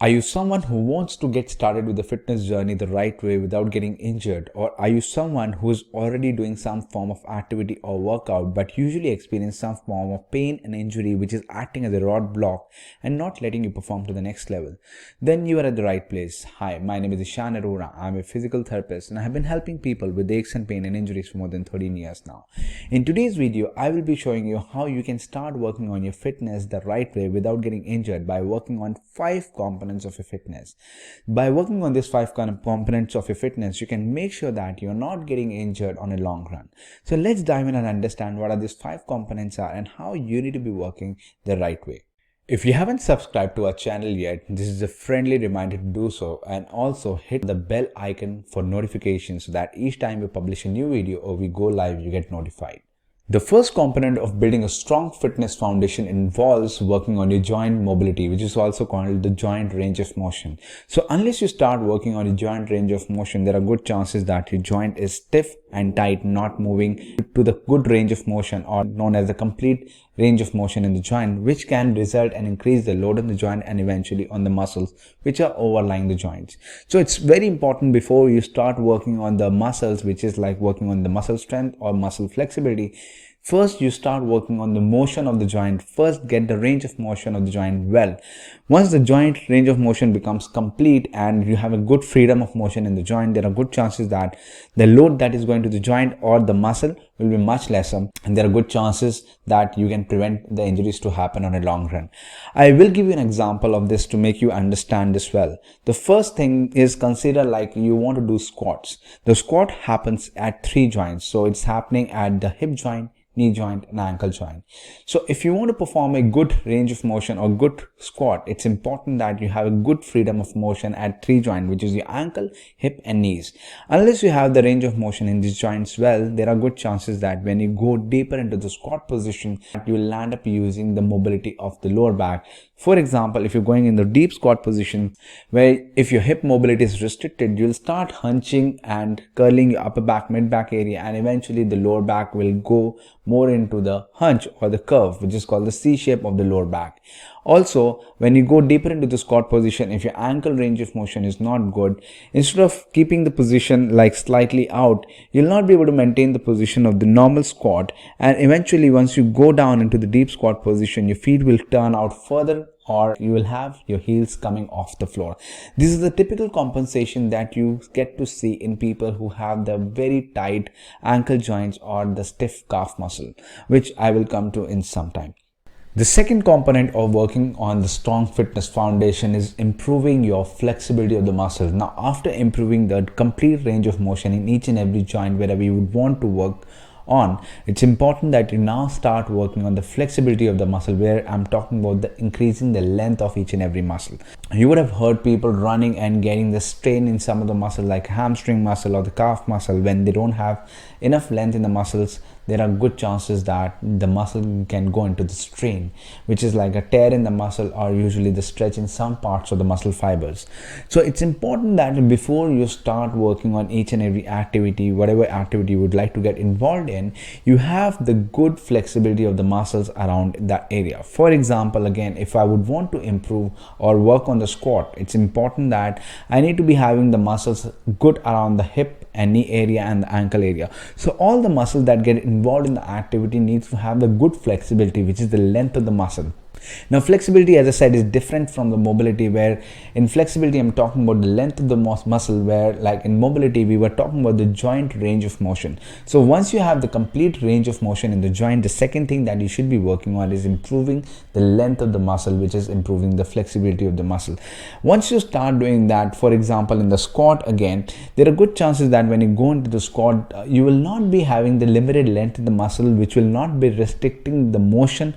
Are you someone who wants to get started with the fitness journey the right way without getting injured? Or are you someone who is already doing some form of activity or workout but usually experience some form of pain and injury which is acting as a roadblock and not letting you perform to the next level? Then you are at the right place. Hi, my name is Ishan Arora. I'm a physical therapist and I have been helping people with aches and pain and injuries for more than 13 years now. In today's video, I will be showing you how you can start working on your fitness the right way without getting injured by working on 5 components of your fitness. By working on these 5 components of your fitness, you can make sure that you're not getting injured on a long run. So let's dive in and understand what are these 5 components are and how you need to be working the right way. If you haven't subscribed to our channel yet, this is a friendly reminder to do so, and also hit the bell icon for notifications so that each time we publish a new video or we go live, you get notified. The first component of building a strong fitness foundation involves working on your joint mobility, which is also called the joint range of motion. So unless you start working on your joint range of motion, there are good chances that your joint is stiff and tight, not moving to the good range of motion, or known as the complete range of motion in the joint, which can result and increase the load on the joint and eventually on the muscles which are overlying the joints. So it's very important before you start working on the muscles, which is like working on the muscle strength or muscle flexibility. First, you start working on the motion of the joint. First, get the range of motion of the joint well. Once the joint range of motion becomes complete and you have a good freedom of motion in the joint, there are good chances that the load that is going to the joint or the muscle will be much lesser, and there are good chances that you can prevent the injuries to happen on a long run. I will give you an example of this to make you understand this well. The first thing is, consider like you want to do squats. The squat happens at 3 joints. So it's happening at the hip joint, knee joint and ankle joint. So if you want to perform a good range of motion or good squat, it's important that you have a good freedom of motion at 3 joints, which is your ankle, hip and knees. Unless you have the range of motion in these joints well, there are good chances that when you go deeper into the squat position, you will land up using the mobility of the lower back. For example, if you're going in the deep squat position, where if your hip mobility is restricted, you'll start hunching and curling your upper back, mid back area, and eventually the lower back will go more into the hunch or the curve, which is called the C shape of the lower back. Also, when you go deeper into the squat position, if your ankle range of motion is not good, instead of keeping the position like slightly out, you'll not be able to maintain the position of the normal squat, and eventually once you go down into the deep squat position, your feet will turn out further or you will have your heels coming off the floor. This is the typical compensation that you get to see in people who have the very tight ankle joints or the stiff calf muscle, which I will come to in some time. The second component of working on the strong fitness foundation is improving your flexibility of the muscles. Now, after improving the complete range of motion in each and every joint wherever you would want to work on, it's important that you now start working on the flexibility of the muscle, where I'm talking about the increasing the length of each and every muscle. You would have heard people running and getting the strain in some of the muscle like hamstring muscle or the calf muscle. When they don't have enough length in the muscles, there are good chances that the muscle can go into the strain, which is like a tear in the muscle or usually the stretch in some parts of the muscle fibers. So it's important that before you start working on each and every activity, whatever activity you would like to get involved in, you have the good flexibility of the muscles around that area. For example, again, if I would want to improve or work on the squat, it's important that I need to be having the muscles good around the hip and knee area and the ankle area. So all the muscles that get involved in the activity needs to have the good flexibility, which is the length of the muscle. Now, flexibility, as I said, is different from the mobility, where in flexibility I'm talking about the length of the muscle, where like in mobility we were talking about the joint range of motion. So once you have the complete range of motion in the joint, the second thing that you should be working on is improving the length of the muscle, which is improving the flexibility of the muscle. Once you start doing that, for example in the squat, again there are good chances that when you go into the squat, you will not be having the limited length of the muscle, which will not be restricting the motion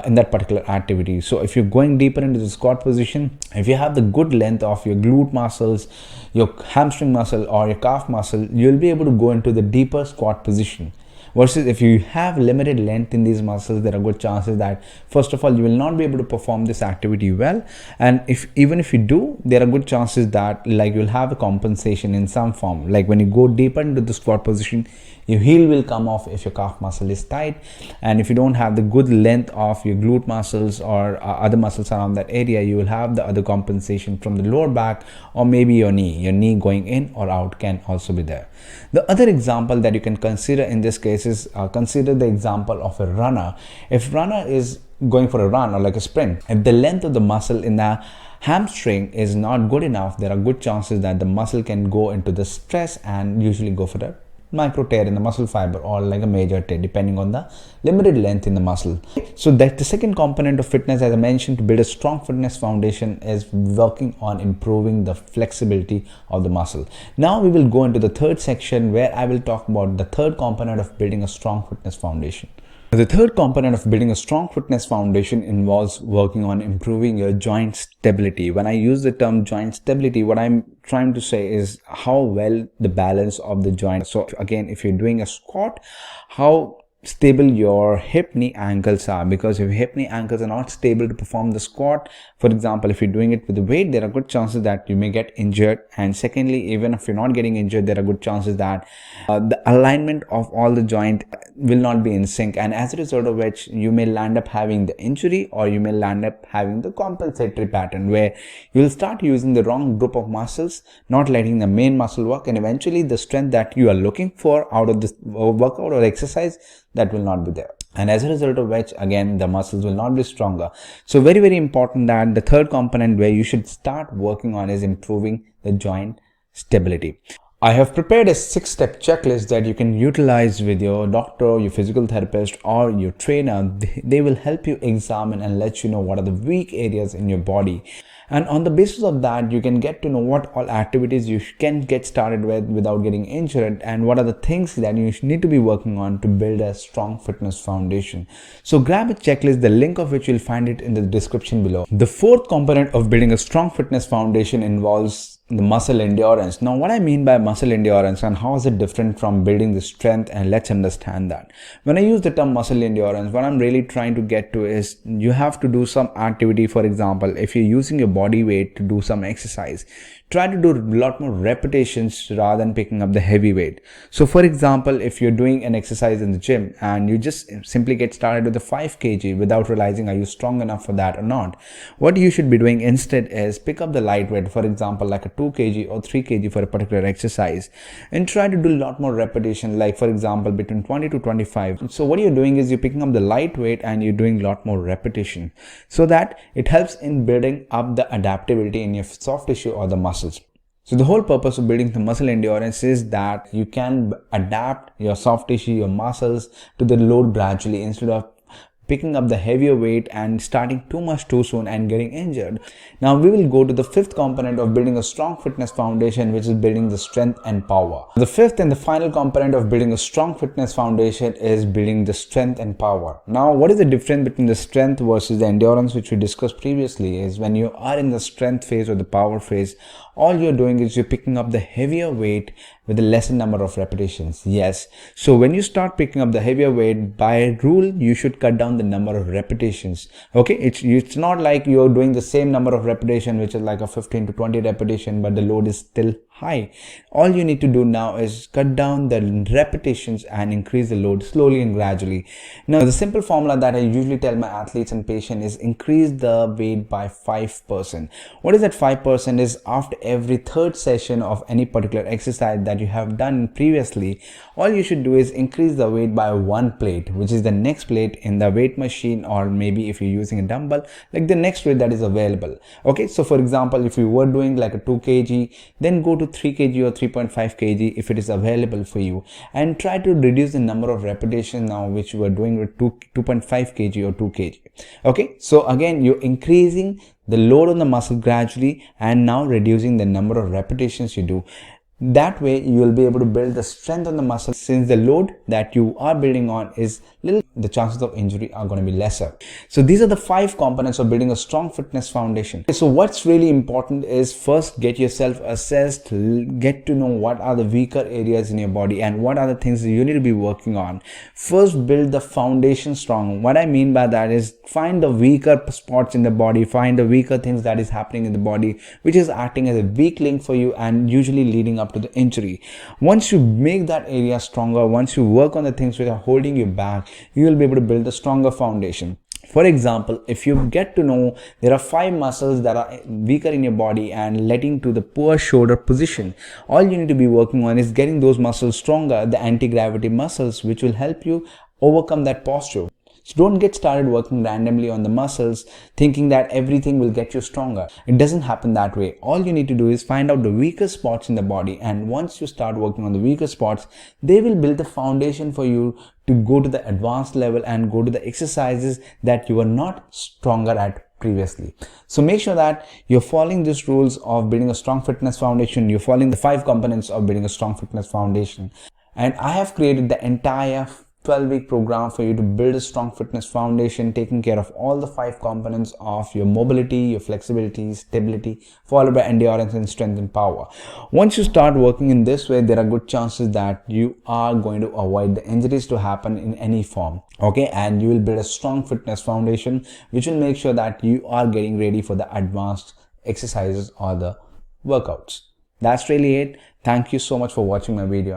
in that particular activity. So if you're going deeper into the squat position, if you have the good length of your glute muscles, your hamstring muscle or your calf muscle, you'll be able to go into the deeper squat position. Versus if you have limited length in these muscles, there are good chances that first of all you will not be able to perform this activity well, and even if you do, there are good chances that like you'll have a compensation in some form. Like when you go deeper into the squat position, your heel will come off if your calf muscle is tight, and if you don't have the good length of your glute muscles or other muscles around that area, you will have the other compensation from the lower back or maybe your knee going in or out can also be there. The other example that you can consider in this case is consider the example of a runner. If runner is going for a run or like a sprint, if the length of the muscle in the hamstring is not good enough, there are good chances that the muscle can go into the stress and usually go for the micro tear in the muscle fiber or like a major tear depending on the limited length in the muscle. So that the second component of fitness, as I mentioned, to build a strong fitness foundation is working on improving the flexibility of the muscle. Now we will go into the third section where I will talk about the third component of building a strong fitness foundation. The third component of building a strong fitness foundation involves working on improving your joint stability. When I use the term joint stability, what I'm trying to say is how well the balance of the joint. So again, if you're doing a squat, how stable your hip, knee, ankles are, because if hip, knee, ankles are not stable to perform the squat, for example, if you're doing it with the weight, there are good chances that you may get injured. And secondly, even if you're not getting injured, there are good chances that the alignment of all the joint will not be in sync, and as a result of which you may land up having the injury or you may land up having the compensatory pattern where you'll start using the wrong group of muscles, not letting the main muscle work, and eventually the strength that you are looking for out of this workout or exercise, that will not be there, and as a result of which again the muscles will not be stronger. So very important that the third component where you should start working on is improving the joint stability. I have prepared a 6-step checklist that you can utilize with your doctor, your physical therapist, or your trainer. They will help you examine and let you know what are the weak areas in your body. And on the basis of that, you can get to know what all activities you can get started with without getting injured, and what are the things that you need to be working on to build a strong fitness foundation. So grab a checklist, the link of which you'll find it in the description below. The fourth component of building a strong fitness foundation involves the muscle endurance. Now, what I mean by muscle endurance and how is it different from building the strength, and let's understand that. When I use the term muscle endurance, what I'm really trying to get to is you have to do some activity. For example, if you're using your body weight to do some exercise, try to do a lot more repetitions rather than picking up the heavy weight. So for example, if you're doing an exercise in the gym and you just simply get started with a 5 kg without realizing are you strong enough for that or not, what you should be doing instead is pick up the light weight, for example like a 2 kg or 3 kg for a particular exercise, and try to do a lot more repetition, like for example between 20 to 25. So what you're doing is you're picking up the light weight and you're doing a lot more repetition, so that it helps in building up the adaptability in your soft tissue or the muscles. So the whole purpose of building the muscle endurance is that you can adapt your soft tissue, your muscles to the load gradually, instead of picking up the heavier weight and starting too much too soon and getting injured. Now we will go to the fifth component of building a strong fitness foundation, which is building the strength and power. The fifth and the final component of building a strong fitness foundation is building the strength and power. Now, what is the difference between the strength versus the endurance, which we discussed previously, is when you are in the strength phase or the power phase, all you're doing is you're picking up the heavier weight with a lesser number of repetitions. Yes. So when you start picking up the heavier weight, by rule, you should cut down the number of repetitions. Okay. It's not like you're doing the same number of repetition, which is like a 15 to 20 repetition, but the load is still high. All you need to do now is cut down the repetitions and increase the load slowly and gradually. Now, the simple formula that I usually tell my athletes and patients is increase the weight by 5%. What is that 5%? Is after every third session of any particular exercise that you have done previously, all you should do is increase the weight by 1 plate, which is the next plate in the weight machine, or maybe if you're using a dumbbell, like the next weight that is available. Okay, so for example, if you were doing like a 2 kg, then go to 3 kg or 3.5 kg if it is available for you, and try to reduce the number of repetitions now which you are doing with 2.5 kg or 2 kg. Okay, so again, you're increasing the load on the muscle gradually and now reducing the number of repetitions you do. That way you will be able to build the strength on the muscle. Since the load that you are building on is little, the chances of injury are going to be lesser. So these are the 5 components of building a strong fitness foundation. So what's really important is first get yourself assessed, get to know what are the weaker areas in your body and what are the things that you need to be working on. First, build the foundation strong. What I mean by that is find the weaker spots in the body, find the weaker things that is happening in the body, which is acting as a weak link for you and usually leading up to the injury. Once you make that area stronger, once you work on the things which are holding you back, you will be able to build a stronger foundation. For example, if you get to know there are 5 muscles that are weaker in your body and leading to the poor shoulder position, all you need to be working on is getting those muscles stronger, the anti-gravity muscles, which will help you overcome that posture. So don't get started working randomly on the muscles thinking that everything will get you stronger. It doesn't happen that way. All you need to do is find out the weaker spots in the body, and once you start working on the weaker spots, they will build the foundation for you to go to the advanced level and go to the exercises that you were not stronger at previously. So make sure that you're following these rules of building a strong fitness foundation. You're following the 5 components of building a strong fitness foundation. And I have created the entire 12-week program for you to build a strong fitness foundation, taking care of all the 5 components of your mobility, your flexibility, stability, followed by endurance and strength and power. Once you start working in this way, there are good chances that you are going to avoid the injuries to happen in any form. Okay, and you will build a strong fitness foundation, which will make sure that you are getting ready for the advanced exercises or the workouts. That's really it. Thank you so much for watching my video.